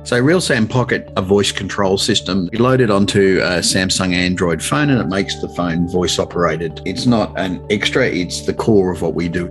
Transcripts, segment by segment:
So RealSAM Pocket, a voice control system, you load it onto a Samsung Android phone and it makes the phone voice operated. It's not an extra, it's the core of what we do.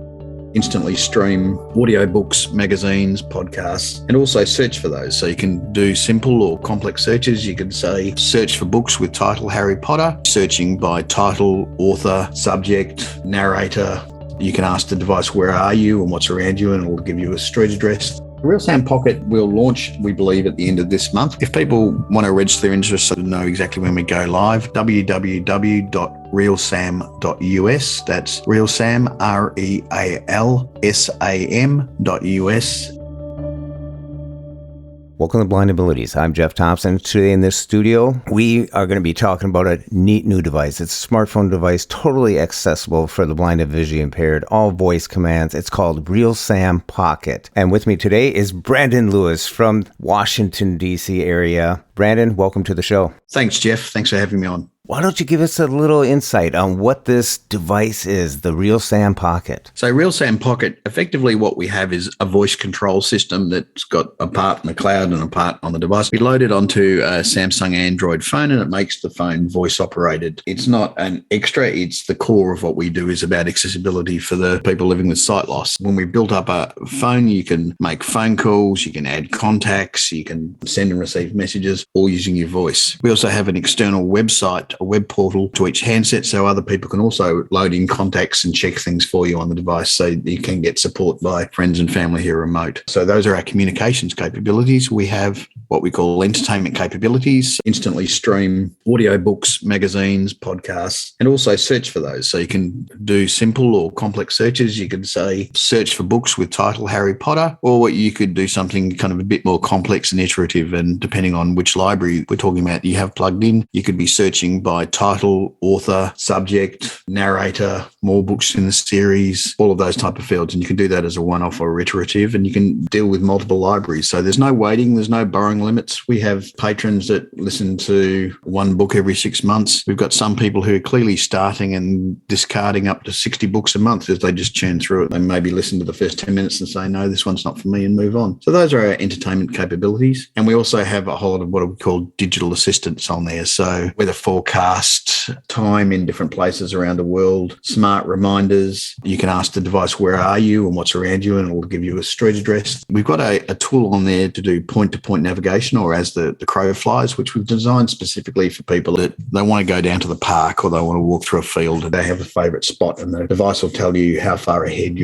Instantly stream audiobooks, magazines, podcasts, and also search for those. So you can do simple or complex searches. You can say, search for books with title Harry Potter, searching by title, author, subject, narrator. You can ask the device, where are you and what's around you, and it will give you a street address. RealSAM Pocket will launch, we believe, at the end of this month. If people want to register their interest so to know exactly when we go live, www.realsam.us. That's RealSAM, RealSAM.us. Welcome to Blind Abilities. I'm Jeff Thompson. Today in this studio, we are going to be talking about a neat new device. It's a smartphone device, totally accessible for the blind and visually impaired, all voice commands. It's called RealSAM Pocket. And with me today is Brandon Lewis from Washington, D.C. area. Brandon, welcome to the show. Thanks, Jeff. Thanks for having me on. Why don't you give us a little insight on what this device is, the RealSAM Pocket? So RealSAM Pocket, effectively what we have is a voice control system that's got a part in the cloud and a part on the device. We load it onto a Samsung Android phone and it makes the phone voice operated. It's not an extra, it's the core of what we do is about accessibility for the people living with sight loss. When we built up a phone, you can make phone calls, you can add contacts, you can send and receive messages, all using your voice. We also have an external website, a web portal to each handset, so other people can also load in contacts and check things for you on the device, so you can get support by friends and family who are remote. So those are our communications capabilities. We have what we call entertainment capabilities, instantly stream audiobooks, magazines, podcasts, and also search for those. So you can do simple or complex searches. You can say, search for books with title Harry Potter, or you could do something kind of a bit more complex and iterative, and depending on which library we're talking about you have plugged in, you could be searching by title, author, subject, narrator, more books in the series, all of those type of fields. And you can do that as a one-off or iterative, and you can deal with multiple libraries. So there's no waiting, there's no borrowing limits. We have patrons that listen to one book every 6 months. We've got some people who are clearly starting and discarding up to 60 books a month as they just churn through it. They maybe listen to the first 10 minutes and say, no, this one's not for me, and move on. So those are our entertainment capabilities. And we also have a whole lot of what we call digital assistants on there. So weather forecast, time in different places around the world, smart reminders. You can ask the device, where are you and what's around you, and it will give you a street address. We've got a tool on there to do point-to-point navigation, or as the crow flies, which we've designed specifically for people that they want to go down to the park or they want to walk through a field and they have a favourite spot, and the device will tell you how far ahead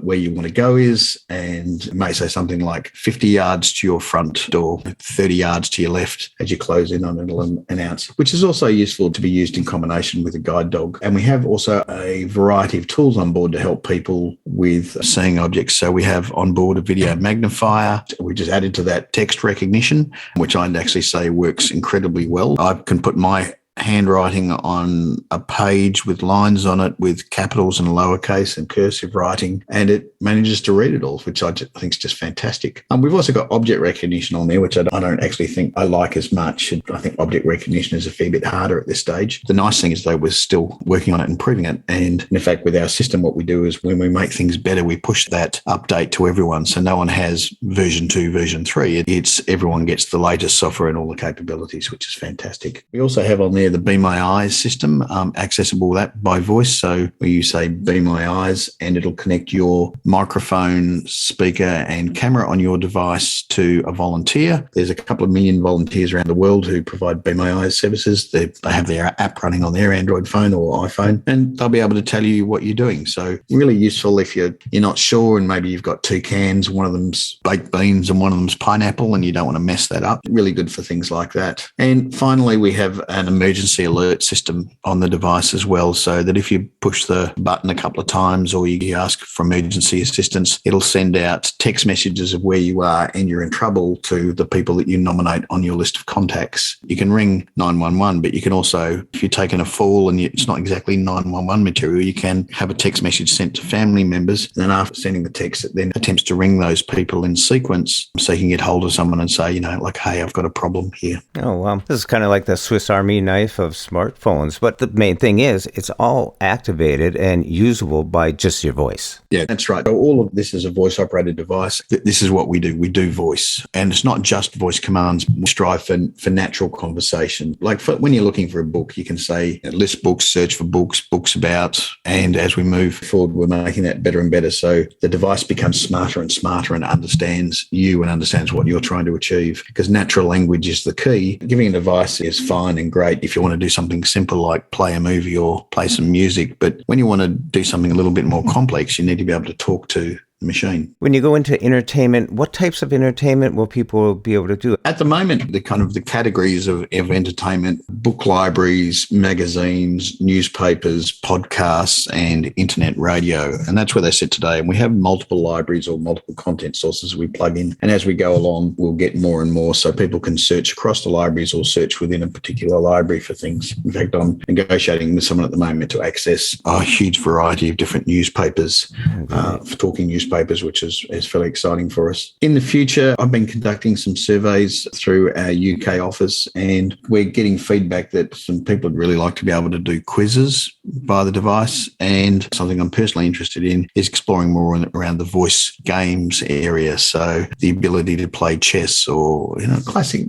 where you want to go is, and it may say something like 50 yards to your front or 30 yards to your left as you close in on it. It'll announce, which is also useful to be used in combination with a guide dog. And we have also a variety of tools on board to help people with seeing objects. So we have on board a video magnifier. We just added to that text recognition, which I'd actually say works incredibly well. I can put my handwriting on a page with lines on it with capitals and lowercase and cursive writing, and it manages to read it all, which I think is just fantastic. We've also got object recognition on there, which I don't actually think I like as much. I think object recognition is a fair bit harder at this stage. The nice thing is, though, we're still working on it, improving it. And in fact, with our system, what we do is when we make things better, we push that update to everyone. So no one has version 2, version 3. Everyone gets the latest software and all the capabilities, which is fantastic. We also have on there the Be My Eyes system, accessible that by voice. So where you say Be My Eyes, and it'll connect your microphone, speaker and camera on your device to a volunteer. There's a couple of million volunteers around the world who provide Be My Eyes services. They have their app running on their Android phone or iPhone, and they'll be able to tell you what you're doing. So really useful if you're not sure, and maybe you've got two cans, one of them's baked beans and one of them's pineapple, and you don't want to mess that up. Really good for things like that. And finally, we have an emergency alert system on the device as well, so that if you push the button a couple of times or you ask for emergency assistance, it'll send out text messages of where you are and you're in trouble to the people that you nominate on your list of contacts. You can ring 911, but you can also, if you're taking a fall and it's not exactly 911 material, you can have a text message sent to family members, and then after sending the text, it then attempts to ring those people in sequence so you can get hold of someone and say, like, hey, I've got a problem here. Oh, wow. This is kind of like the Swiss Army knife knife of smartphones. But the main thing is it's all activated and usable by just your voice. Yeah, that's right. So all of this is a voice-operated device. This is what we do. We do voice. And it's not just voice commands. We strive for natural conversation. Like when you're looking for a book, you can say, list books, search for books, books about. And as we move forward, we're making that better and better. So the device becomes smarter and smarter and understands you and understands what you're trying to achieve. Because natural language is the key. Giving a device is fine and great if you want to do something simple like play a movie or play some music. But when you want to do something a little bit more complex, you need to be able to talk to the machine. When you go into entertainment, what types of entertainment will people be able to do? At the moment, the categories of entertainment, book libraries, magazines, newspapers, podcasts, and internet radio. And that's where they sit today. And we have multiple libraries or multiple content sources we plug in. And as we go along, we'll get more and more so people can search across the libraries or search within a particular library for things. In fact, I'm negotiating with someone at the moment to access a huge variety of different newspapers, for talking newspapers, which is fairly exciting for us. In the future, I've been conducting some surveys through our UK office, and we're getting feedback that some people would really like to be able to do quizzes by the device. And something I'm personally interested in is exploring more around the voice games area. So the ability to play chess or, classic,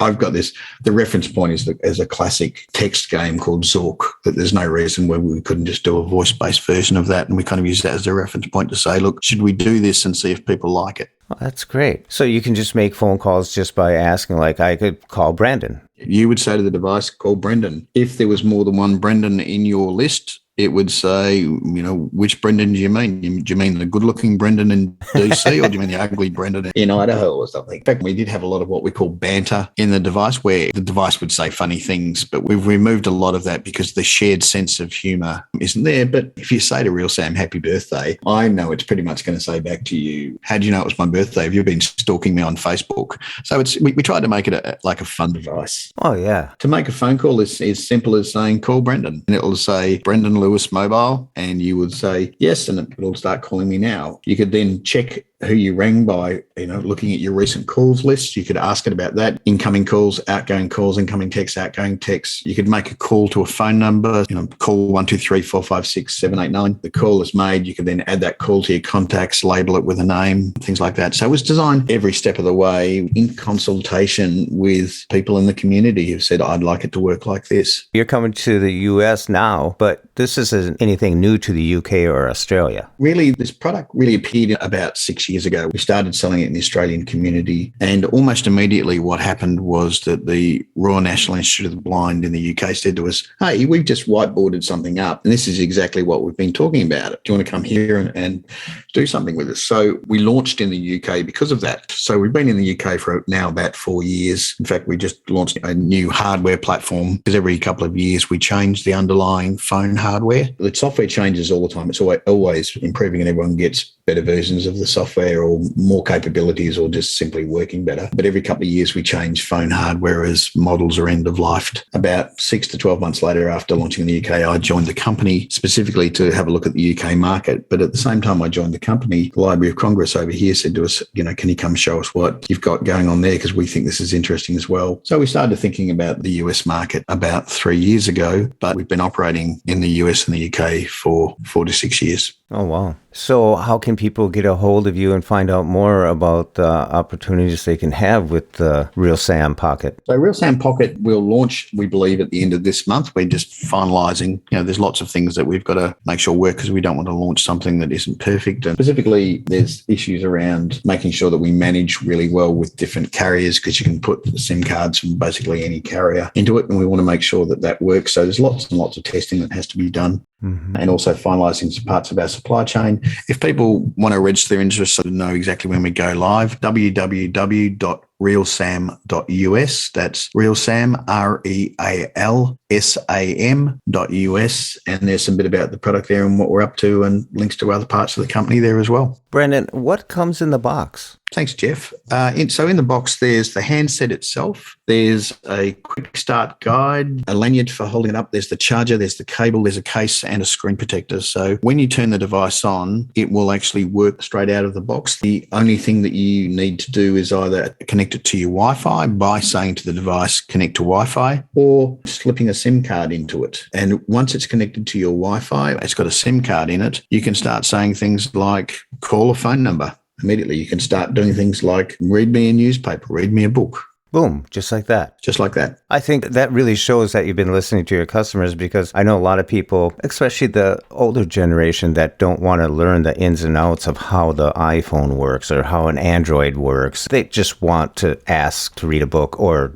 I've got this, the reference point is a classic text game called Zork, that there's no reason why we couldn't just do a voice-based version of that. And we kind of use that as a reference point to say, look, should we do this and see if people like it? Well, that's great. So you can just make phone calls just by asking, like I could call Brandon. You would say to the device, call Brendan. If there was more than one Brendan in your list, it would say, which Brendan do you mean? Do you mean the good-looking Brendan in DC, or do you mean the ugly Brendan in Idaho or something? In fact, we did have a lot of what we call banter in the device, where the device would say funny things, but we've removed a lot of that because the shared sense of humour isn't there. But if you say to RealSAM, happy birthday, I know it's pretty much going to say back to you, how do you know it was my birthday? Have you been stalking me on Facebook? So we tried to make it like a fun device. Oh, yeah. To make a phone call is as simple as saying, call Brendan. And it will say, Brendan Lewis Mobile, and you would say yes, and it will start calling me now. You could then check who you rang by, looking at your recent calls list. You could ask it about that, incoming calls, outgoing calls, incoming texts, outgoing texts. You could make a call to a phone number, call 123 456 789. The call is made. You could then add that call to your contacts, label it with a name, things like that. So it was designed every step of the way in consultation with people in the community who said, I'd like it to work like this. You're coming to the US now, but this isn't anything new to the UK or Australia. Really, this product really appeared about 6 years ago. We started selling it in the Australian community, and almost immediately what happened was that the Royal National Institute of the Blind in the UK said to us, hey, we've just whiteboarded something up, and this is exactly what we've been talking about. Do you want to come here and do something with us? So we launched in the UK because of that. So we've been in the UK for now about 4 years. In fact, we just launched a new hardware platform because every couple of years we change the underlying phone hardware. The software changes all the time. It's always improving, and everyone gets better versions of the software or more capabilities or just simply working better. But every couple of years we change phone hardware as models are end of lifed. About 6 to 12 months later after launching in the UK, I joined the company specifically to have a look at the UK market. But at the same time I joined the company, the Library of Congress over here said to us, can you come show us what you've got going on there, because we think this is interesting as well. So we started thinking about the US market about 3 years ago, but we've been operating in the US and the UK for 4 to 6 years. Oh, wow. So how can people get a hold of you and find out more about the opportunities they can have with the RealSAM Pocket? So RealSAM Pocket will launch, we believe, at the end of this month. We're just finalising. There's lots of things that we've got to make sure work because we don't want to launch something that isn't perfect. And specifically, there's issues around making sure that we manage really well with different carriers, because you can put the SIM cards from basically any carrier into it, and we want to make sure that works. So there's lots and lots of testing that has to be done. Mm-hmm. And also finalising some parts of our supply chain. If people want to register their interest so to know exactly when we go live, www.realsam.us. That's RealSAM, RealSAM.us. And there's some bit about the product there and what we're up to, and links to other parts of the company there as well. Brandon, what comes in the box? Thanks, Jeff. So in the box, there's the handset itself. There's a quick start guide, a lanyard for holding it up. There's the charger, there's the cable, there's a case and a screen protector. So when you turn the device on, it will actually work straight out of the box. The only thing that you need to do is either connect connect it to your Wi-Fi by saying to the device, connect to Wi-Fi, or slipping a SIM card into it. And once it's connected to your Wi-Fi, it's got a SIM card in it, you can start saying things like call a phone number. Immediately, you can start doing things like read me a newspaper, read me a book. Boom, just like that. Just like that. I think that really shows that you've been listening to your customers, because I know a lot of people, especially the older generation, that don't want to learn the ins and outs of how the iPhone works or how an Android works. They just want to ask to read a book or,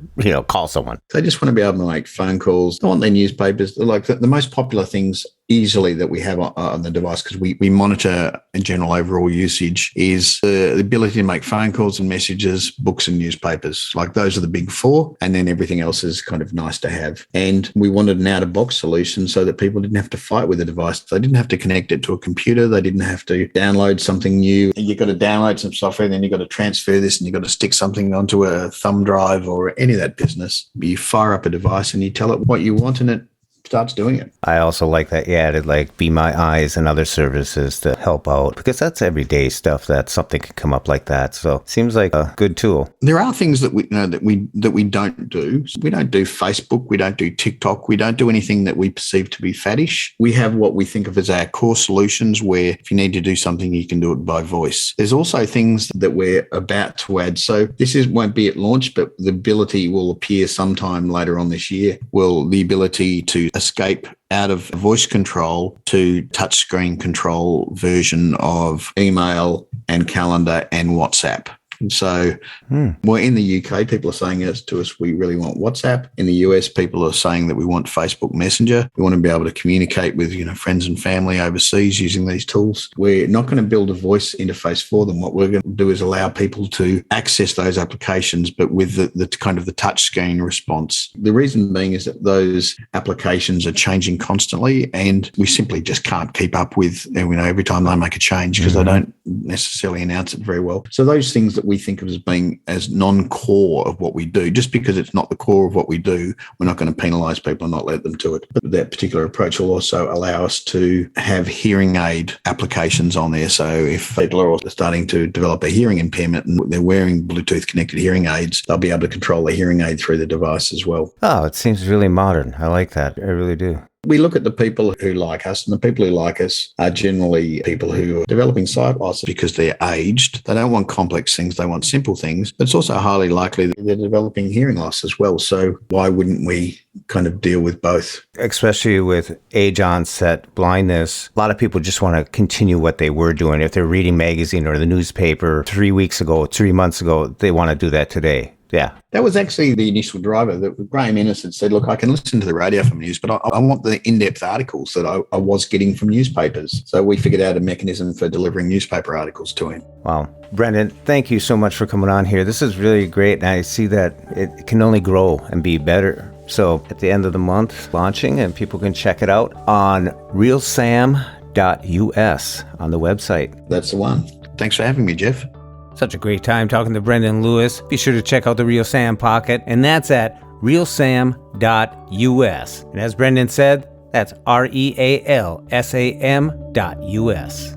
call someone. They just want to be able to make phone calls. They want their newspapers. Like the most popular things easily that we have on the device, because we monitor in general overall usage, is the ability to make phone calls and messages, books and newspapers. Like those are the big four, and then everything else is kind of nice to have. And we wanted an out-of-box solution so that people didn't have to fight with the device. They didn't have to connect it to a computer. They didn't have to download something new. You've got to download some software, and then you've got to transfer this, and you've got to stick something onto a thumb drive or any of that business. You fire up a device and you tell it what you want, and it starts doing it. I also like that you added like Be My Eyes and other services to help out, because that's everyday stuff that something can come up like that. So it seems like a good tool. There are things that we don't do. We don't do Facebook. We don't do TikTok. We don't do anything that we perceive to be faddish. We have what we think of as our core solutions, where if you need to do something, you can do it by voice. There's also things that we're about to add. So won't be at launch, but the ability will appear sometime later on this year. The ability to escape out of voice control to touchscreen control version of email and calendar and WhatsApp. So well, in the UK, people are saying to us, we really want WhatsApp. In the US, people are saying that we want Facebook Messenger. We want to be able to communicate with friends and family overseas using these tools. We're not going to build a voice interface for them. What we're going to do is allow people to access those applications, but with the kind of the touch screen response. The reason being is that those applications are changing constantly, and we simply just can't keep up with every time they make a change, because they don't necessarily announce it very well. So those things that we think of as being as non-core of what we do, just because it's not the core of what we do, we're not going to penalise people and not let them to it. But that particular approach will also allow us to have hearing aid applications on there. So if people are starting to develop a hearing impairment and they're wearing Bluetooth connected hearing aids, they'll be able to control the hearing aid through the device as well. Oh, it seems really modern. I like that. I really do. We look at the people who like us, and the people who like us are generally people who are developing sight loss because they're aged. They don't want complex things. They want simple things. But it's also highly likely that they're developing hearing loss as well. So why wouldn't we kind of deal with both? Especially with age onset blindness, a lot of people just want to continue what they were doing. If they're reading magazine or the newspaper 3 months ago, they want to do that today. Yeah. That was actually the initial driver. That Graham Ennis had said, look, I can listen to the radio from news, but I want the in-depth articles that I was getting from newspapers. So we figured out a mechanism for delivering newspaper articles to him. Wow. Brendan, thank you so much for coming on here. This is really great, and I see that it can only grow and be better. So at the end of the month, launching, and people can check it out on RealSAM.us on the website. That's the one. Thanks for having me, Jeff. Such a great time talking to Brendan Lewis. Be sure to check out the RealSAM Pocket, and that's at RealSAM.us. And as Brendan said, that's RealSAM.us.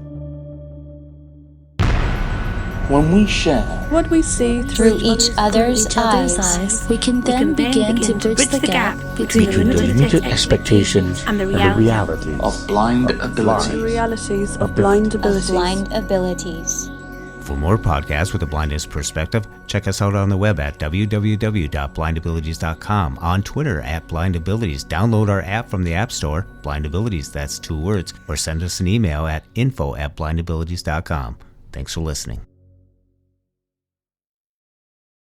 When we share what we see through each other's eyes, we can then begin to bridge the gap between the limited expectations and the realities of blind abilities. The realities of blind abilities. For more podcasts with a blindness perspective, check us out on the web at www.blindabilities.com, on Twitter at blindabilities. Download our app from the App Store, blindabilities, that's 2 words, or send us an email at info@blindabilities.com. Thanks for listening.